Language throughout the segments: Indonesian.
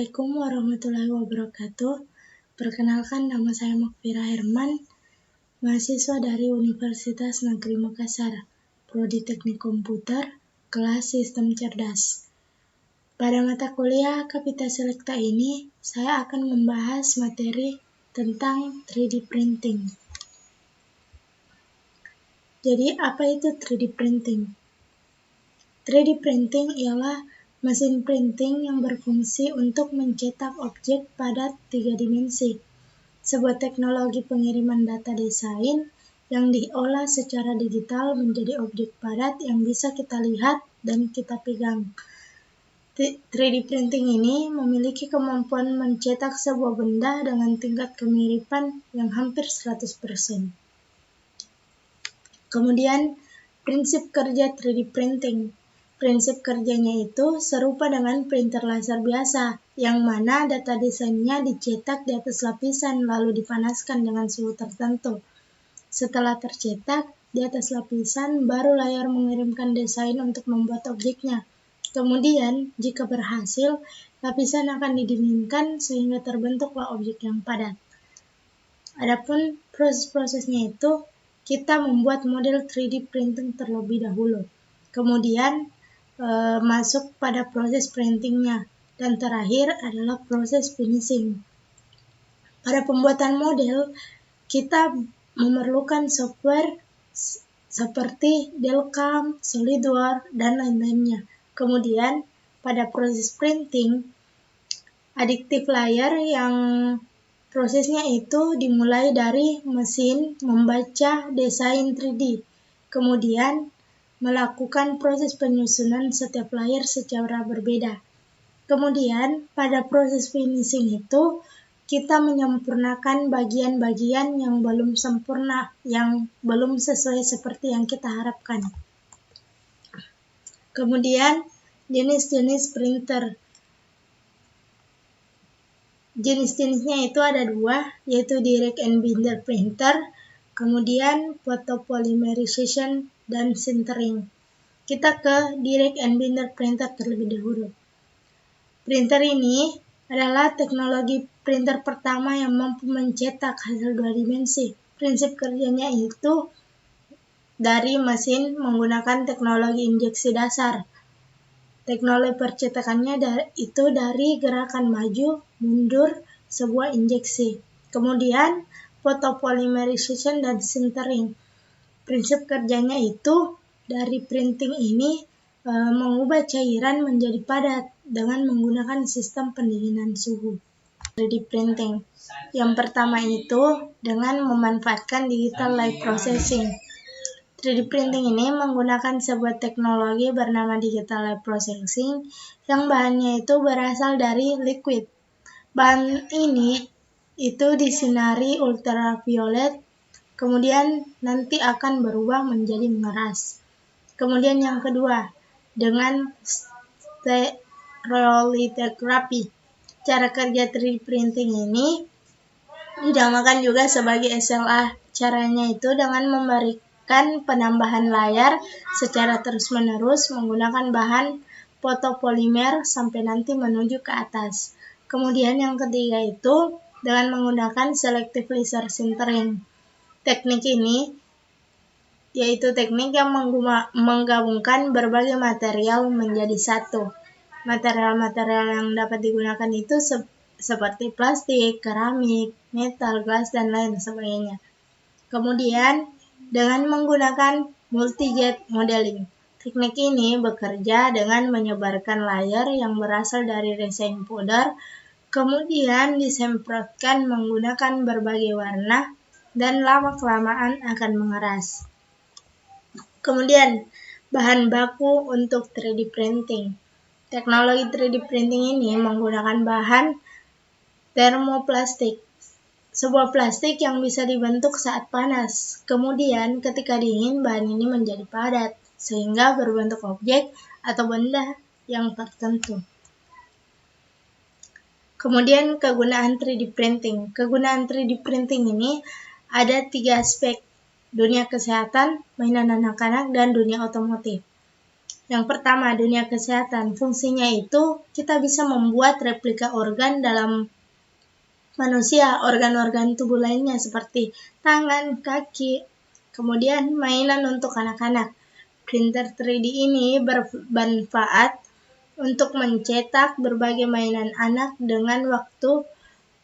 Assalamualaikum warahmatullahi wabarakatuh. Perkenalkan, nama saya Mukfira Herman, mahasiswa dari Universitas Negeri Makassar, Prodi Teknik Komputer, kelas Sistem Cerdas. Pada mata kuliah Kapita Selekta ini, saya akan membahas materi tentang 3D printing. Jadi, apa itu 3D printing? 3D printing ialah mesin printing yang berfungsi untuk mencetak objek padat 3 dimensi, sebuah teknologi pengiriman data desain yang diolah secara digital menjadi objek padat yang bisa kita lihat dan kita pegang. 3D printing ini memiliki kemampuan mencetak sebuah benda dengan tingkat kemiripan yang hampir 100%. Kemudian, prinsip kerja 3D printing. Prinsip kerjanya itu serupa dengan printer laser biasa, yang mana data desainnya dicetak di atas lapisan lalu dipanaskan dengan suhu tertentu. Setelah tercetak di atas lapisan, baru layar mengirimkan desain untuk membuat objeknya. Kemudian, jika berhasil, lapisan akan didinginkan sehingga terbentuklah objek yang padat. Adapun proses-prosesnya itu, kita membuat model 3D printing terlebih dahulu. Kemudian, masuk pada proses printingnya, dan terakhir adalah proses finishing. Pada pembuatan model, kita memerlukan software seperti Delcam, SolidWorks, dan lain-lainnya. Kemudian, pada proses printing, additive layer yang prosesnya itu dimulai dari mesin membaca desain 3D, kemudian melakukan proses penyusunan setiap layer secara berbeda. Kemudian, pada proses finishing itu, kita menyempurnakan bagian-bagian yang belum sempurna, yang belum sesuai seperti yang kita harapkan. Kemudian, jenis-jenis printer. Jenis-jenisnya itu ada dua, yaitu direct and binder printer, kemudian photopolymerization dan sintering. Kita ke direct and binder printer terlebih dahulu. Printer ini adalah teknologi printer pertama yang mampu mencetak hasil 2 dimensi. Prinsip kerjanya itu dari mesin menggunakan teknologi injeksi dasar. Teknologi percetakannya itu dari gerakan maju, mundur, sebuah injeksi. Kemudian, photopolymerization dan sintering. Prinsip kerjanya itu dari printing ini mengubah cairan menjadi padat dengan menggunakan sistem pendinginan suhu. 3D printing. Yang pertama itu dengan memanfaatkan digital light processing. 3D printing ini menggunakan sebuah teknologi bernama digital light processing yang bahannya itu berasal dari liquid. Bahan ini itu disinari ultraviolet, kemudian nanti akan berubah menjadi mengeras. Kemudian yang kedua, dengan stereolithography. Cara kerja 3D printing ini dinamakan juga sebagai SLA. Caranya itu dengan memberikan penambahan layar secara terus-menerus menggunakan bahan fotopolimer sampai nanti menuju ke atas. Kemudian yang ketiga itu dengan menggunakan selective laser sintering. Teknik ini yaitu teknik yang menggabungkan berbagai material menjadi satu. Material-material yang dapat digunakan itu seperti plastik, keramik, metal, gelas, dan lain sebagainya. Kemudian, dengan menggunakan multi-jet modeling. Teknik ini bekerja dengan menyebarkan layar yang berasal dari resin powder, kemudian disemprotkan menggunakan berbagai warna, dan lama-kelamaan akan mengeras. Kemudian, bahan baku untuk 3D printing. Teknologi 3D printing ini menggunakan bahan termoplastik, sebuah plastik yang bisa dibentuk saat panas. Kemudian, ketika dingin, bahan ini menjadi padat, sehingga berbentuk objek atau benda yang tertentu. Kemudian, kegunaan 3D printing. Kegunaan 3D printing ini ada 3 aspek: dunia kesehatan, mainan anak-anak, dan dunia otomotif. Yang pertama, dunia kesehatan. Fungsinya itu kita bisa membuat replika organ dalam manusia, organ-organ tubuh lainnya seperti tangan, kaki, kemudian mainan untuk anak-anak. Printer 3D ini bermanfaat untuk mencetak berbagai mainan anak dengan waktu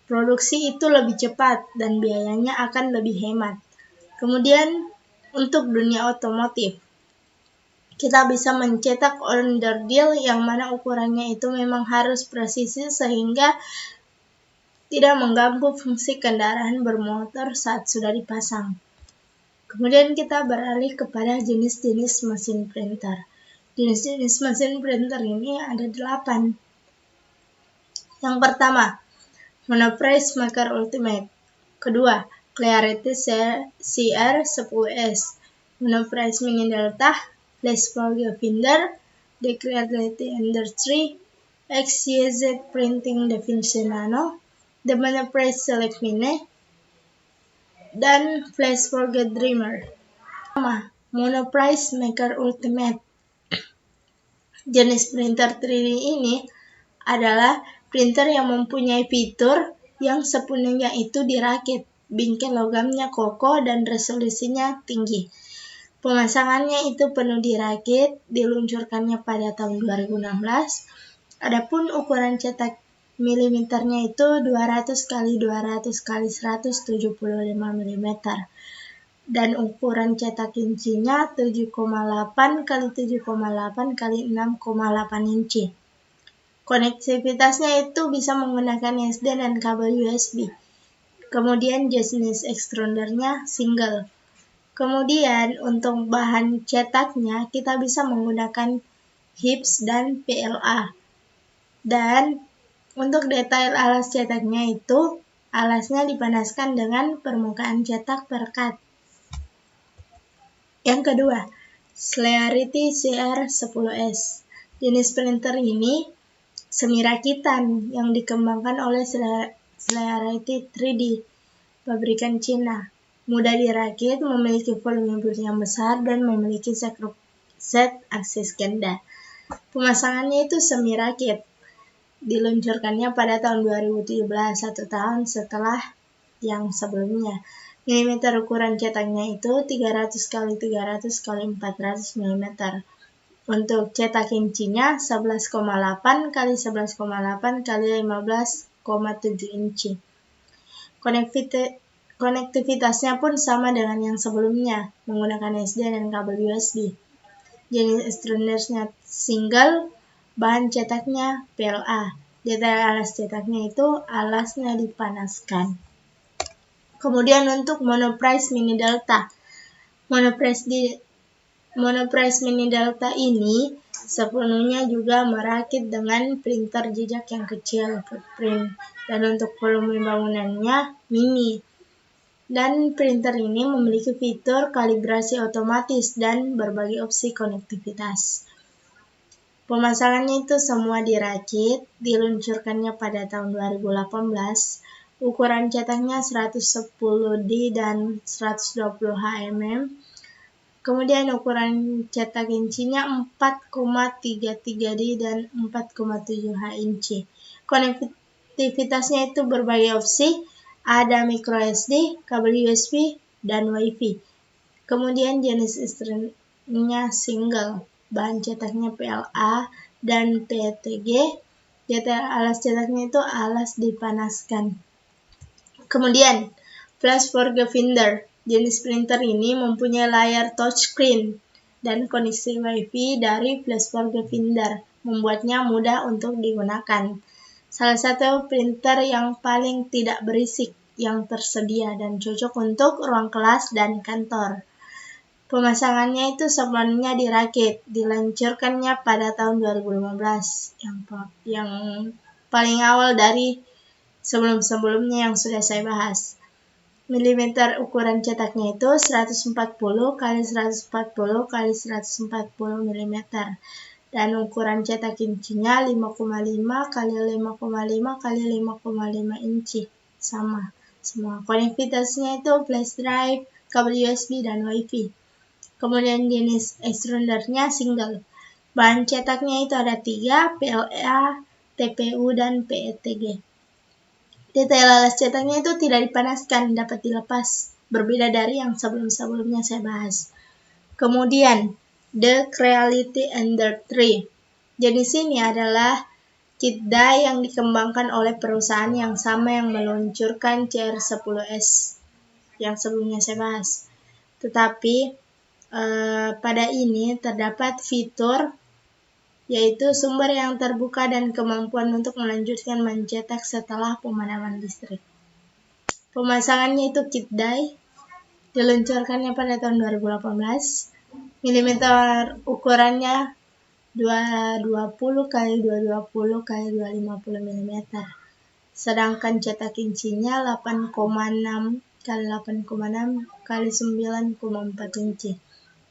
produksi itu lebih cepat dan biayanya akan lebih hemat. Kemudian untuk dunia otomotif, kita bisa mencetak onderdil yang mana ukurannya itu memang harus presisi sehingga tidak mengganggu fungsi kendaraan bermotor saat sudah dipasang. Kemudian kita beralih kepada jenis-jenis mesin printer. Jenis-jenis mesin printer ini ada 8. Yang pertama, Monoprice Maker Ultimate. Kedua, Clarity CR10S. Monoprice Mini Delta, Flash Folio Finder, The Clarity Ender 3, XYZ Printing DaVinci Nano, The Monoprice Select Mini, dan Flash Folio Dreamer. Monoprice Maker Ultimate. Jenis printer 3D ini adalah printer yang mempunyai fitur yang sepenuhnya itu dirakit, bingkai logamnya kokoh dan resolusinya tinggi. Pemasangannya itu penuh dirakit, diluncurkannya pada tahun 2016. Adapun ukuran cetak milimeternya itu 200 x 200 x 175 mm. Dan ukuran cetak incinya 7,8 x 7,8 x 6,8 inci. Konektivitasnya itu bisa menggunakan SD dan kabel USB. Kemudian jenis extrudernya single. Kemudian untuk bahan cetaknya kita bisa menggunakan HIPS dan PLA. Dan untuk detail alas cetaknya itu alasnya dipanaskan dengan permukaan cetak perekat. Yang kedua, Clarity CR10S. Jenis printer ini semi rakitan yang dikembangkan oleh Clarity 3D, pabrikan Cina. Mudah dirakit, memiliki volume build yang besar, dan memiliki set aksis ganda. Pemasangannya itu semi rakit. Diluncurkannya pada tahun 2017, 1 tahun setelah yang sebelumnya. Milimeter ukuran cetaknya itu 300 x 300 x 400 mm. Untuk cetak incinya 11,8 x 11,8 x 15,7 inci. Konektivitasnya pun sama dengan yang sebelumnya, menggunakan SD dan kabel USB. Jenis extrudernya single, bahan cetaknya PLA. Detail alas cetaknya itu alasnya dipanaskan. Kemudian untuk Monoprice Mini Delta. Monoprice Mini Delta ini sepenuhnya juga merakit dengan printer jejak yang kecil footprint, dan untuk volume bangunannya mini. Dan printer ini memiliki fitur kalibrasi otomatis dan berbagai opsi konektivitas. Pemasangannya itu semua dirakit, diluncurkannya pada tahun 2018. Ukuran cetaknya 110D dan 120 mm. Kemudian ukuran cetak incinya 4,33D dan 4,7H inci. Konektivitasnya itu berbagai opsi, ada micro SD, kabel USB, dan WiFi. Kemudian jenis extrudernya single, bahan cetaknya PLA dan PETG. Detail alas cetaknya itu alas dipanaskan. Kemudian, Flash Folio Finder. Jenis printer ini mempunyai layar touchscreen dan koneksi WiFi dari Flash Folio Finder, membuatnya mudah untuk digunakan. Salah satu printer yang paling tidak berisik yang tersedia dan cocok untuk ruang kelas dan kantor. Pemasangannya itu sepenuhnya dirakit, diluncurkannya pada tahun 2015, yang paling awal dari sebelum-sebelumnya yang sudah saya bahas. Milimeter ukuran cetaknya itu 140 x 140 x 140 mm. Dan ukuran cetak incinya 5,5 x 5,5 x 5,5 inci. Sama semua. Konektivitasnya itu flash drive, kabel USB, dan WiFi. Kemudian jenis extrudernya single. Bahan cetaknya itu ada 3, PLA, TPU, dan PETG. Detail alas cetaknya itu tidak dipanaskan, dapat dilepas, berbeda dari yang sebelum-sebelumnya saya bahas. Kemudian, the Creality Ender 3. Jenis ini adalah kit die yang dikembangkan oleh perusahaan yang sama yang meluncurkan CR10S yang sebelumnya saya bahas. Tetapi pada ini terdapat fitur yaitu sumber yang terbuka dan kemampuan untuk melanjutkan mencetak setelah pemadaman listrik. Pemasangannya itu kit die, diluncurkannya pada tahun 2018. Milimeter ukurannya 220 x 220 x 250 mm. Sedangkan cetak incinya 8,6 x 8,6 x 9,4 inci.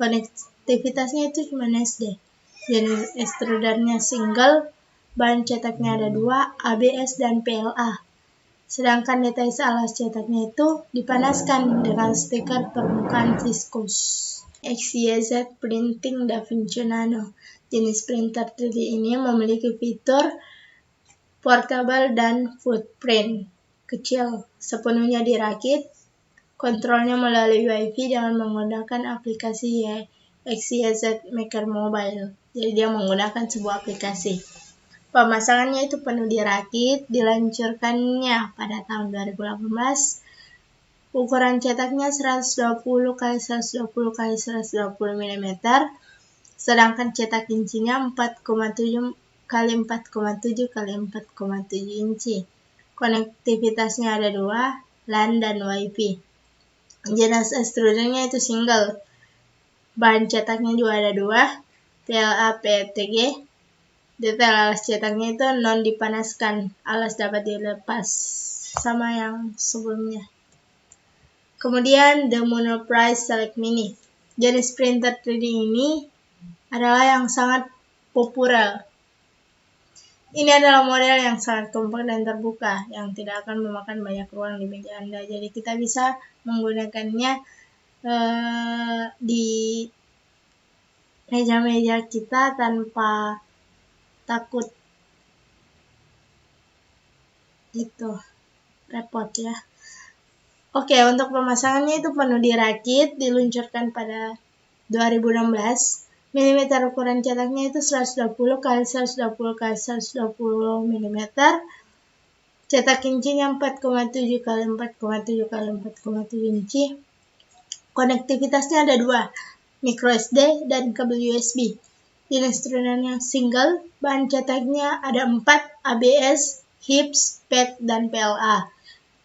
Konektivitasnya itu cuma SD. Jenis extrudernya single, bahan cetaknya ada 2, ABS dan PLA. Sedangkan detail alas cetaknya itu dipanaskan dengan stiker permukaan viskus. XYZ Printing DaVinci Nano. Jenis printer 3D ini memiliki fitur portable dan footprint kecil, sepenuhnya dirakit, kontrolnya melalui Wi-Fi dengan menggunakan aplikasi XYZ Maker Mobile. Jadi dia menggunakan sebuah aplikasi. Pemasangannya itu penuh dirakit, diluncurkannya pada tahun 2018. Ukuran cetaknya 120 x 120 x 120 mm, sedangkan cetak incinya 4,7 x 4,7 x 4,7 inci. Konektivitasnya ada 2, LAN dan Wi-Fi. Jenis extrudernya itu single. Bahan cetaknya juga ada 2, PLA, PETG. Detail alas cetaknya itu non dipanaskan, alas dapat dilepas, sama yang sebelumnya. Kemudian the Monoprice Select Mini. Jenis printer 3D ini adalah yang sangat populer. Ini adalah model yang sangat kompak dan terbuka, yang tidak akan memakan banyak ruang di meja Anda. Jadi kita bisa menggunakannya di meja-meja kita tanpa takut itu repot ya. Oke, untuk pemasangannya itu penuh dirakit, diluncurkan pada 2016. Milimeter ukuran cetaknya itu 120 x 120 x 120 mm. Cetak incinya 4,7 x 4,7 x 4,7 inci. Konektivitasnya ada 2, micro SD dan kabel USB. Jenis turunannya single, bahan cetaknya ada 4, ABS, HIPS, PET, dan PLA.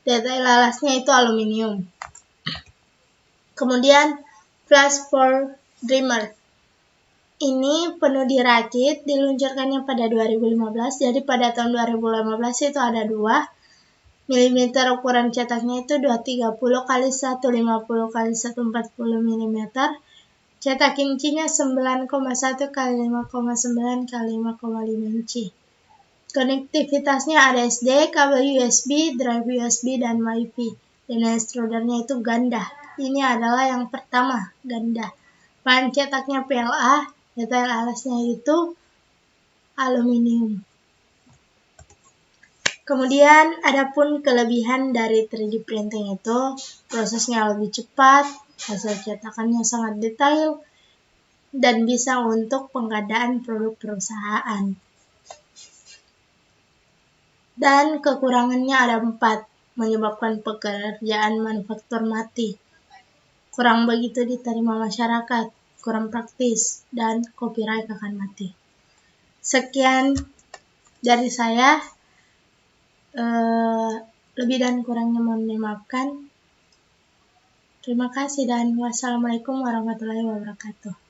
Detail alasnya itu aluminium. Kemudian Flash for Dreamer. Ini penuh dirakit, diluncurkannya pada 2015. Jadi pada tahun 2015 itu ada 2. Milimeter ukuran cetaknya itu 230 x 150 x 140 mm. Cetak incinya 9,1 x 5,9 x 5,5 inci. Konektivitasnya ada SD, kabel USB, drive USB, dan Wi-Fi. Dan extrudernya itu ganda. Ini adalah yang pertama, ganda. Bahan cetaknya PLA, detail alasnya itu aluminium. Kemudian adapun kelebihan dari 3D printing itu, prosesnya lebih cepat, hasil cetakannya sangat detail, dan bisa untuk pengadaan produk perusahaan. Dan kekurangannya ada 4, menyebabkan pekerjaan manufaktur mati, kurang begitu diterima masyarakat, kurang praktis, dan copyright akan mati. Sekian dari saya, lebih dan kurangnya mohon dimaafkan. Terima kasih dan wassalamualaikum warahmatullahi wabarakatuh.